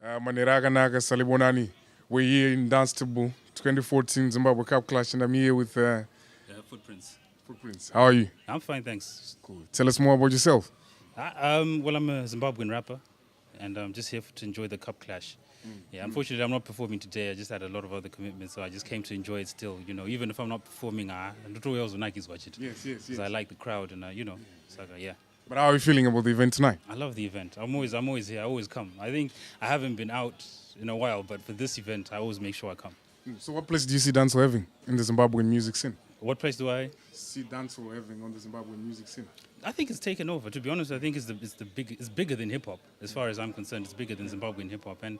Maneraga Naga Salibonani. We're here in Dunstable, 2014 Zimbabwe Cup Clash, and I'm here with Footprints. Footprints. How are you? I'm fine, thanks. Cool. Tell us more about yourself. Well, I'm a Zimbabwean rapper, and I'm just here to enjoy the Cup Clash. Yeah, unfortunately, I'm not performing today. I just had a lot of other commitments, so I just came to enjoy it still. You know, even if I'm not performing, I don't also Nike's watch it. Yes. Because I like the crowd, and it's like, yeah. But how are you feeling about the event tonight? I love the event. I'm always here. I always come. I think I haven't been out in a while, but for this event, I always make sure I come. So what place do you see dancehall having in the Zimbabwean music scene? What place do I see dancehall having on the Zimbabwean music scene? I think it's taken over. To be honest, I think it's bigger than hip hop. As far as I'm concerned, it's bigger than Zimbabwean hip hop, and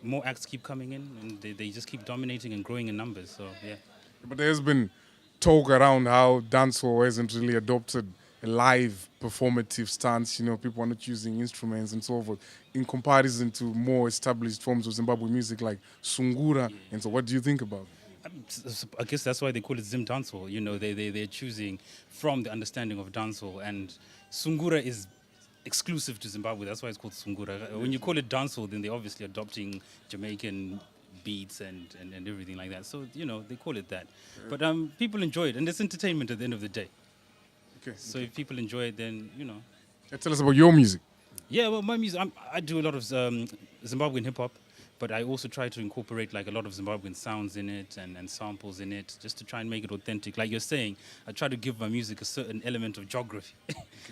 more acts keep coming in, and they just keep dominating and growing in numbers. So yeah. But there's been talk around how dancehall hasn't really adopted a live performative stance. You know, people are not using instruments and so forth in comparison to more established forms of Zimbabwe music like sungura. Yeah. And so, what do you think about it? I guess that's why they call it Zim Dancehall. You know, they're choosing from the understanding of dancehall, and sungura is exclusive to Zimbabwe. That's why it's called sungura. When you call it dancehall, then they're obviously adopting Jamaican beats and everything like that. So, you know, they call it that. But people enjoy it, and it's entertainment at the end of the day. Okay. So if people enjoy it, then, you know. Tell us about your music. Yeah, well, my music, I do a lot of Zimbabwean hip-hop, but I also try to incorporate like a lot of Zimbabwean sounds in it and samples in it, just to try and make it authentic. Like you're saying, I try to give my music a certain element of geography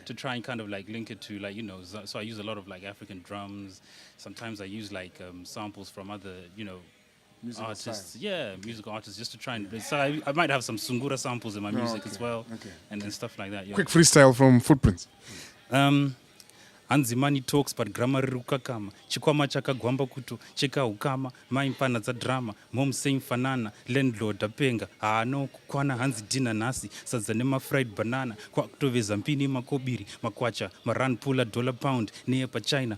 to try and kind of like link it to like, you know, so I use a lot of like African drums. Sometimes I use like samples from other, you know, musical artists. Yeah, musical artists, just to try and... So I might have some sungura samples in my music as well, and stuff like that. Yeah. Quick freestyle from Footprints. Anzimani talks but grammar rukakama chikwama chakagwamba kuto cheka ukama maimpana za drama mom same fanana landlord apenga no kukwana hanzi dinner nasi sadza nema fried banana kwa kutoveza mpini makobiri makwacha maran pula dollar pound near pa China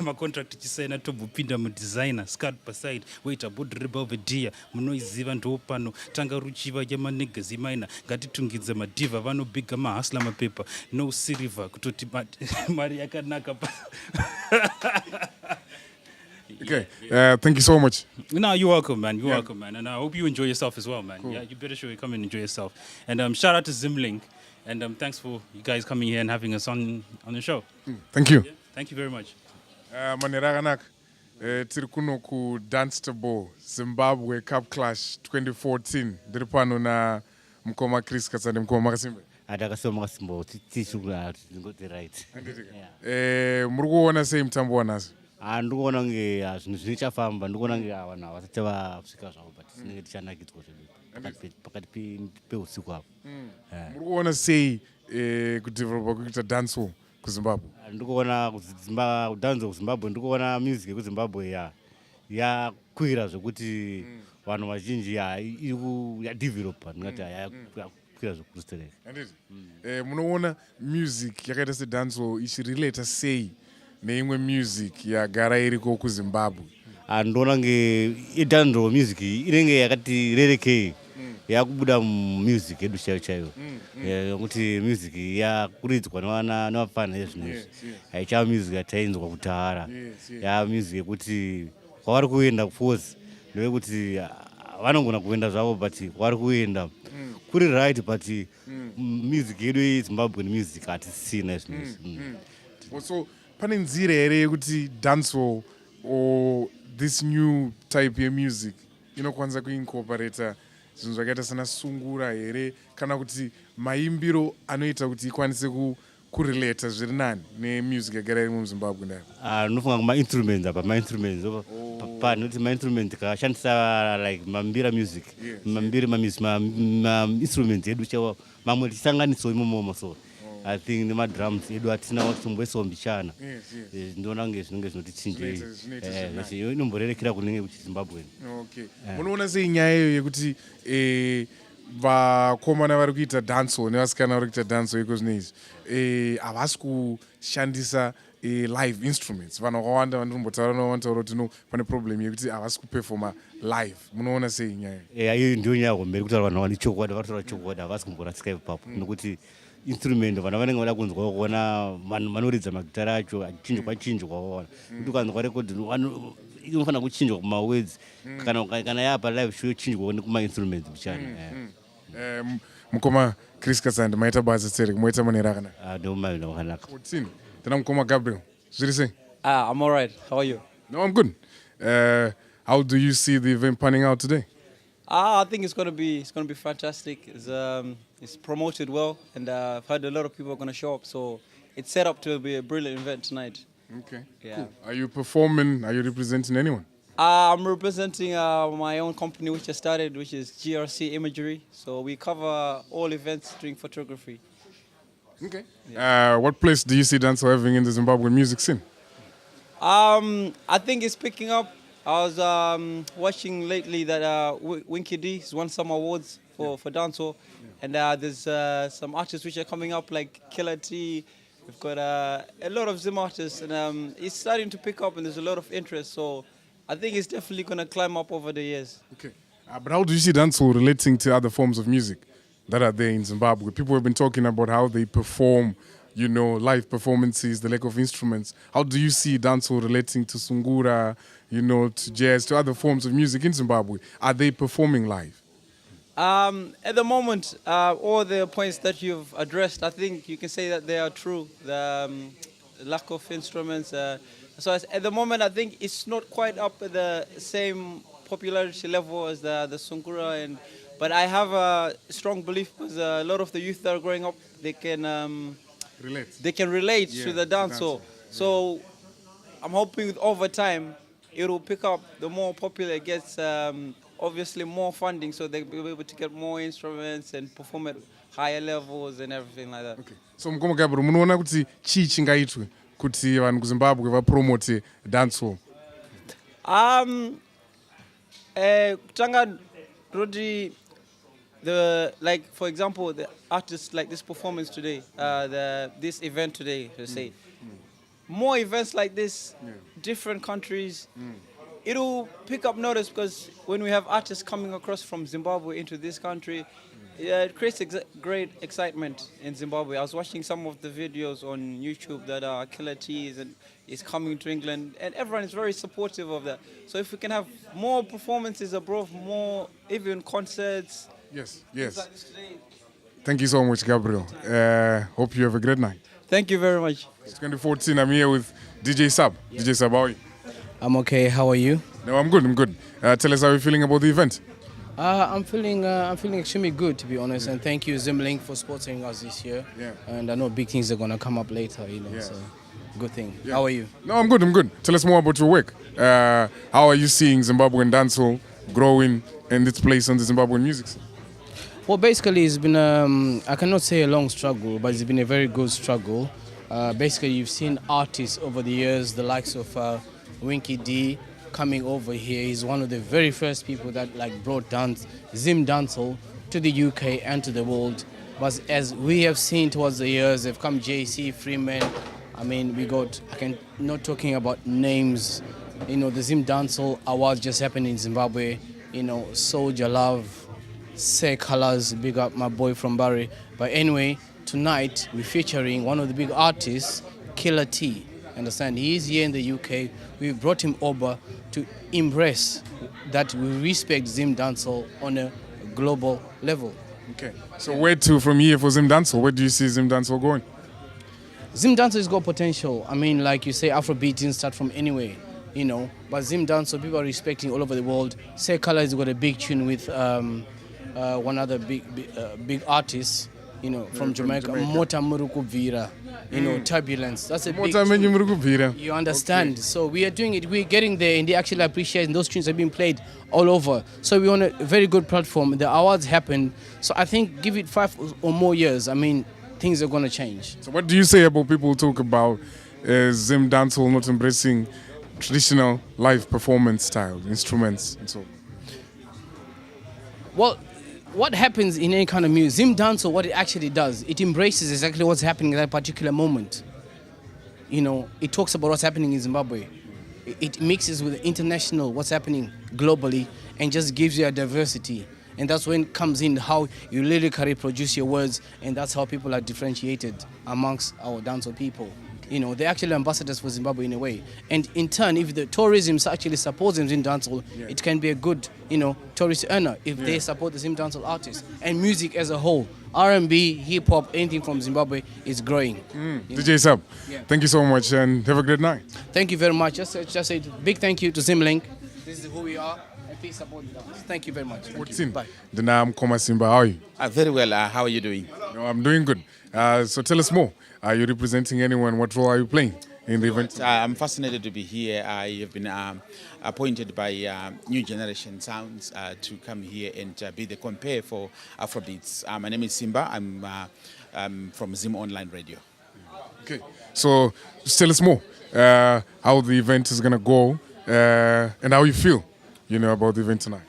my contract chisaina tobupinda mu designer skirt paside wait about rebel vedia munoiziva ndopano tanga ruchiva ya maniggas imaina ngatitungidze madiva vanobiga mahasla mapepa no silver kutoti mari yakanaka. Okay, thank you so much. No, you're welcome, man. You're welcome, man. And I hope you enjoy yourself as well, man. Cool. Yeah, you better sure you come and enjoy yourself. And shout out to Zimlink. And thanks for you guys coming here and having us on the show. Thank you. Yeah, thank you very much. Maneraga tiri kuno ku Dunstable Zimbabwe Cup Clash 2014 ndiri pano na mukoma Chris Katsande. Mukoma makasimba adakasoma makasimba tichukura ngoti right muri kuona sei mutambo wanazo? Ndikuona nge zvinhu zvichafamba, ndikuona nge vanhu vasati vasvika zvavo but tinenge tichanakidzwa zvedu pakati peusiku apo. Muri kuona sei kudevelopa kuita dancehall kuZimbabwe? Ndikuona kudanza kuZimbabwe, ndikuona music yekuZimbabwe yakwira zvekuti vanhu vazhinji yadevelopa, ndingati yakwira zvekurustereka. Munoona music yakaita sedancehall ichirelata sei neimwe music yagara iriko kuZimbabwe? Ndoona nge idancehall music inenge yakati rerekei yakubuda music yedu chaiyo yokuti music yakuridzwa nevafana vezvinezvi haichava music yatainzwa kutahara, ya music yekuti kwavari kuenda force ndevekuti vanogona kuenda zvavo but kwavari kuenda kuri right but music yedu yeZimbabwean music hatisina izvinezvi. So pane nzira here yekuti dancehall or this new type yemusic inokwanisa kuincorporata zvinhu zvakaita sana sungura here, kana kuti maimbiro anoita kuti ikwanise kurelata zviri nani nemusic yagara iri muZimbabwe ndayo? Ndinofunga kuma-instruments apa ma-instruments panoti ma-instruments kashandisa like mambira music ma-instruments edu chaiwo mamwe tichisanganisawo imomo. So I think nemadrums edu hatina wakusomboisawo mbichana. Ndinoona nge zvinenge zvinotichinjei inomborerekera kunenge kuchiZimbabwe. Munoona sei nyaya iyo yekuti vakomana vari kuita dancehall nevasikana vari kuita dancehall iko zvinezvi havasi kushandisa live instruments? Vanhu vakawanda vandinombotaura navo vanotaura kuti no pane problem yekuti havasi kuperforma live. Munoona sei nyaya iyo? Ndiyo nyaya homeri kutaura vanhu vane chokwadi, varitaura chokwadi, havasi kumboratsika ipapo nokuti instrument vanhu vanenge vada kunzwa kuona vanoridza magitara acho achinjwa kwaona kuti ukanzwa record inofanira kuchinjwa kumawords kana yapa live show yochinjwa kuma-instruments bichana. Mukoma Chris Katsande maita basa tsere moita manera kana. Ndomaina wakanaka. 14. Then Mukoma Gabriel. Zviri sei? I'm all right. How are you? No, I'm good. How do you see the event panning out today? I think it's gonna be fantastic. It's promoted well, and I've heard a lot of people are gonna show up. So it's set up to be a brilliant event tonight. Okay. Yeah. Cool. Are you performing? Are you representing anyone? I'm representing my own company, which I started, which is GRC Imagery. So we cover all events doing photography. Okay. Yeah. What place do you see dancehall having in the Zimbabwean music scene? I think it's picking up. I was watching lately that Winky D has won some awards for dancehall, and there's some artists which are coming up like Killer T. We've got a lot of Zim artists, and it's starting to pick up, and there's a lot of interest. So I think it's definitely going to climb up over the years. Okay. But how do you see dancehall relating to other forms of music that are there in Zimbabwe? People have been talking about how they perform, you know, live performances, the lack of instruments. How do you see dancehall relating to sungura, you know, to jazz, to other forms of music in Zimbabwe? Are they performing live? At the moment, all the points that you've addressed, I think you can say that they are true. The lack of instruments. So at the moment, I think it's not quite up at the same popularity level as the sungura, but I have a strong belief because a lot of the youth that are growing up, they can relate to the dancehall. So I'm hoping with over time it will pick up. The more popular it gets, obviously more funding, so they'll be able to get more instruments and perform at higher levels and everything like that. Okay. So Mukoma Gabriel, munoona kuti chii chingaitwe kuti vanhu kuZimbabwe vapromote dancehall? Kutanga Rodi, like for example, the artists like this performance today, this event today, to say, more events like this, different countries, it'll pick up notice because when we have artists coming across from Zimbabwe into this country, it creates great excitement in Zimbabwe. I was watching some of the videos on YouTube that Killer T is coming to England, and everyone is very supportive of that. So if we can have more performances abroad, more even concerts. Yes. Like this today. Thank you so much, Gabriel. Hope you have a great night. Thank you very much. It's 2014. I'm here with DJ Sab. DJ Sab, how are you? I'm okay. How are you? No, I'm good. Tell us how you're feeling about the event. I'm feeling extremely good, to be honest, and thank you Zimonline for sponsoring us this year. Yeah. And I know big things are gonna come up later, you know. So good thing. Yeah. How are you? No, I'm good. Tell us more about your work. How are you seeing Zimbabwean dancehall growing and its place on the Zimbabwean music scene? Well, basically, it's been I cannot say a long struggle, but it's been a very good struggle. Basically, you've seen artists over the years, the likes of Winky D, coming over here. He's one of the very first people that brought Zim dancehall to the UK and to the world. But as we have seen towards the years, they've come JC, Freeman. I mean, not talking about names. You know, the Zim Dancehall Awards just happened in Zimbabwe. You know, Soldier Love, Say Colors, big up my boy from Barry. But anyway, tonight we're featuring one of the big artists, Killer T. Understand? He is here in the UK. We brought him over to embrace that we respect Zim Dancehall on a global level. Okay. So where to from here for Zim Dancehall? Where do you see Zim Dancehall going? Zim Dancehall has got potential. I mean, like you say, Afrobeat didn't start from anywhere, you know. But Zim Dancehall, people are respecting all over the world. Say Color has got a big tune with one other big artist, you know, from Jamaica. Mota Muruku Vira, you know, Turbulence. That's a big tune. You understand? Okay. So we are doing it. We're getting there, and they actually appreciate. And those tunes have been played all over. So we're on a very good platform. The awards happened. So I think give it 5 or more years. I mean, things are going to change. So what do you say about people who talk about Zim Dancehall not embracing traditional live performance style, instruments and so on? Well, what happens in any kind of music, Zim Dancehall, what it actually does, it embraces exactly what's happening at that particular moment. You know, it talks about what's happening in Zimbabwe. It mixes with the international, what's happening globally, and just gives you a diversity. And that's when it comes in how you lyrically produce your words, and that's how people are differentiated amongst our dancehall people. You know, they're actually ambassadors for Zimbabwe in a way. And in turn, if the tourism actually supports them in dancehall, it can be a good, you know, tourist earner if they support the Zim dancehall artists. And music as a whole, R&B, hip-hop, anything from Zimbabwe is growing. DJ Sab, thank you so much and have a great night. Thank you very much. Just a big thank you to Zimlink. This is who we are, and please support the dance. Thank you very much. Thank you. Bye. The name Koma Simba, how are you? Very well. How are you doing? No, I'm doing good. So tell us more. Are you representing anyone? What role are you playing in the event? I'm fascinated to be here. I have been appointed by New Generation Sounds to come here and be the compare for Afrobeats. My name is Simba. I'm from Zimonline Radio. Okay. So tell us more. How the event is going to go and how you feel, you know, about the event tonight.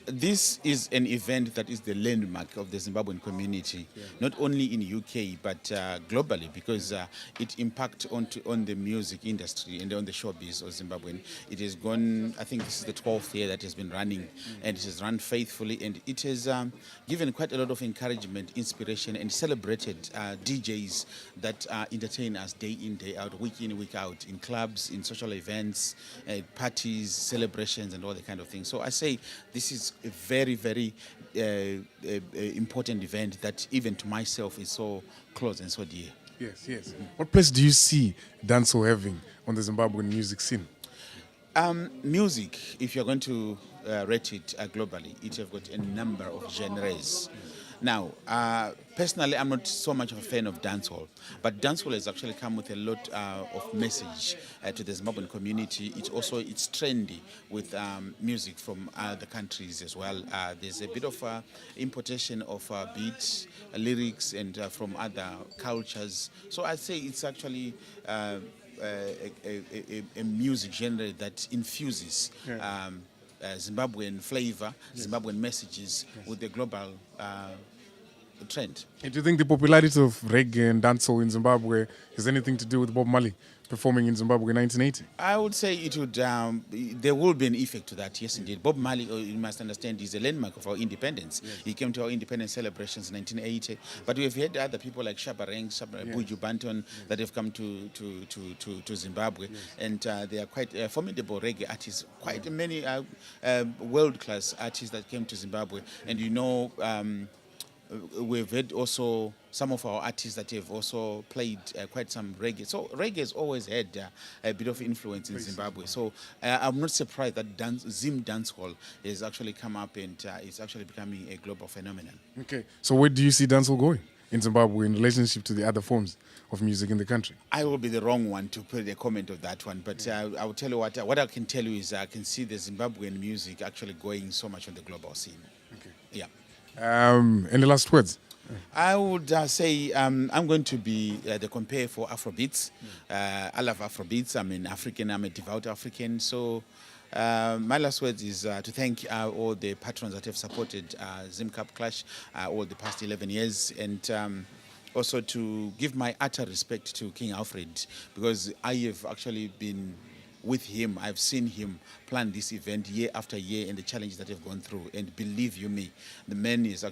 This is an event that is the landmark of the Zimbabwean community, not only in UK but globally, because it impacts on the music industry and on the showbiz of Zimbabwean. It has gone, I think this is the 12th year that has been running, and it has run faithfully, and it has given quite a lot of encouragement, inspiration, and celebrated DJs that entertain us day in, day out, week in, week out, in clubs, in social events, parties, celebrations, and all that kind of things. So I say this is a very, very important event that even to myself is so close and so dear. Yes, yes. What place do you see dancehall having on the Zimbabwean music scene? Music, if you're going to rate it globally, it has got a number of genres. Now, personally, I'm not so much of a fan of dancehall, but dancehall has actually come with a lot of message to the Zimbabwean community. It's trendy with music from other countries as well. There's a bit of importation of beats, lyrics, and from other cultures. So I'd say it's actually a music genre that infuses Zimbabwean flavor, Zimbabwean messages with the global trend. And do you think the popularity of reggae and dancehall in Zimbabwe has anything to do with Bob Marley performing in Zimbabwe in 1980? I would say it would. There will be an effect to that. Yes, indeed. Bob Marley, you must understand, is a landmark of our independence. Yes. He came to our independence celebrations in 1980. But we've had other people like Shabarang, Buju Banton that have come to Zimbabwe, and they are quite formidable reggae artists. Quite many world-class artists that came to Zimbabwe, and you know. We've had also some of our artists that have also played quite some reggae. So reggae has always had a bit of influence in Zimbabwe. So I'm not surprised that Zim Dancehall has actually come up and it's actually becoming a global phenomenon. Okay. So where do you see dancehall going in Zimbabwe in relationship to the other forms of music in the country? I will be the wrong one to put a comment of that one, but I will tell you what I can tell you is I can see the Zimbabwean music actually going so much on the global scene. Okay. Yeah. Any last words? I would say I'm going to be the compare for Afrobeats. I love Afrobeats. I'm an African. I'm a devout African. So my last words is to thank all the patrons that have supported Zim Cup Clash all the past 11 years, and also to give my utter respect to King Alfred, because I have actually been with him. I've seen him plan this event year after year and the challenges that have gone through. And believe you me, the man is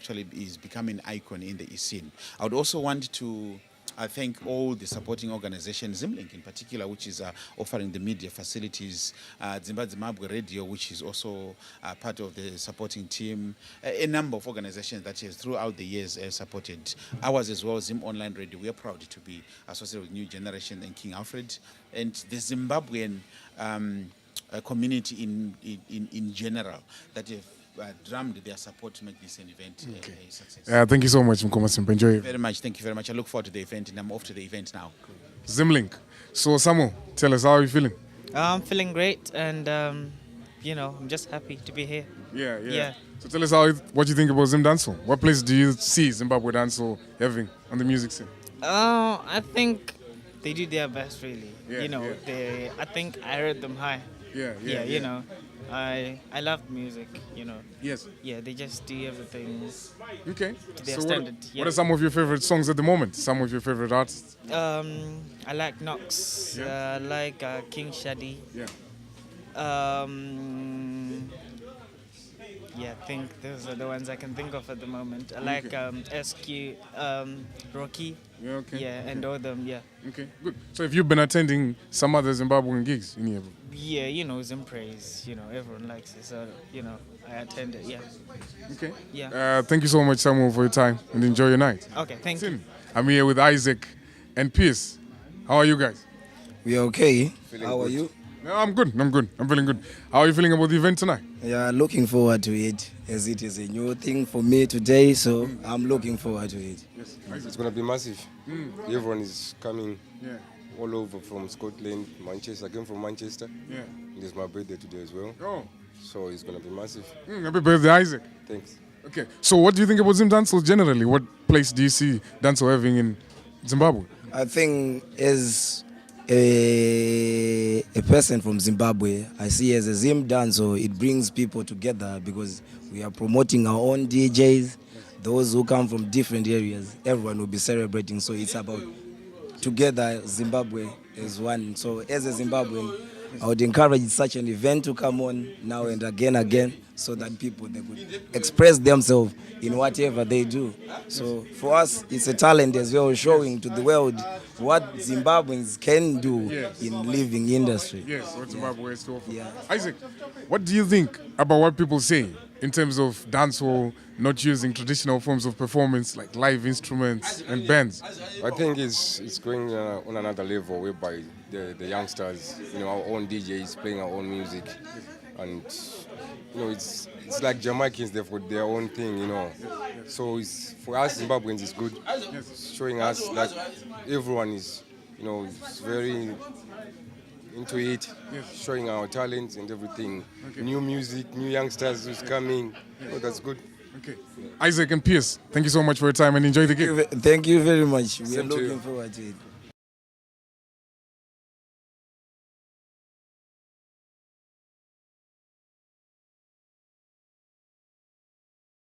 becoming an icon in the East scene. I would also want to thank all the supporting organizations, Zimlink in particular, which is offering the media facilities, Zimbabwe Radio, which is also part of the supporting team, a number of organizations that has throughout the years supported ours as well, Zimonline Radio. We are proud to be associated with New Generation and King Alfred, and the Zimbabwean community in general that have drummed their support to make this an event a success. Thank you so much, Mkoma Simba. Enjoy it. Very much. Thank you very much. I look forward to the event, and I'm off to the event now. Zimlink. So, Samu, tell us, how are you feeling? I'm feeling great, and I'm just happy to be here. Yeah. So tell us what you think about Zim Dancehall. What place do you see Zimbabwe Dancehall having on the music scene? I think they do their best, really. I think I heard them high. Yeah. I love music, Yes. Yeah, they just do everything Okay. to their So standard. what are some of your favorite songs at the moment? Some of your favorite artists? I like Knox. I like King Shadi. Yeah. Yeah, I think those are the ones I can think of at the moment. I like SQ, Rocky. Yeah, okay. Yeah, and all them. Yeah. Okay, good. So have you been attending some other Zimbabwean gigs in here? Yeah, you know, Zim praise. You know, everyone likes it. So you know, I attended. Yeah. Okay. Yeah. Thank you so much, Samuel, for your time, and enjoy your night. Okay. Thank you. I'm here with Isaac and Pierce. How are you guys? We are okay. How are you? No, I'm good. I'm feeling good. How are you feeling about the event tonight? Yeah, looking forward to it, as it is a new thing for me today, so I'm looking forward to it. Yes. It's going to be massive. Everyone is coming Yeah. all over from Scotland, Manchester. I came from Manchester. Yeah. It's my birthday today as well. Oh. So it's going to be massive. Happy birthday, Isaac. Thanks. Okay. So what do you think about Zim Dancehall generally? What place do you see dancehall having in Zimbabwe? I think as a person from Zimbabwe, I see as a Zim Dancehall, it brings people together because we are promoting our own DJs, those who come from different areas. Everyone will be celebrating, so it's about together Zimbabwe as one. So as a Zimbabwean, I would encourage such an event to come on now and again, so that people they could express themselves in whatever they do. So for us, it's a talent as well, showing to the world what Zimbabweans can do in living industry. Yes, what Zimbabwe has to offer. Yeah. Isaac, what do you think about what people say in terms of dancehall not using traditional forms of performance like live instruments and bands? I think it's going on another level whereby the youngsters, our own DJs playing our own music. And, it's like Jamaicans, they've got their own thing, So it's, for us Zimbabweans, it's good. It's showing us that everyone is, is very into it, showing our talents and everything. New music, new youngsters who's coming. That's good. Okay. Isaac and Pierce, thank you so much for your time and enjoy the game. Thank you very much. We are Same to you. looking forward to it.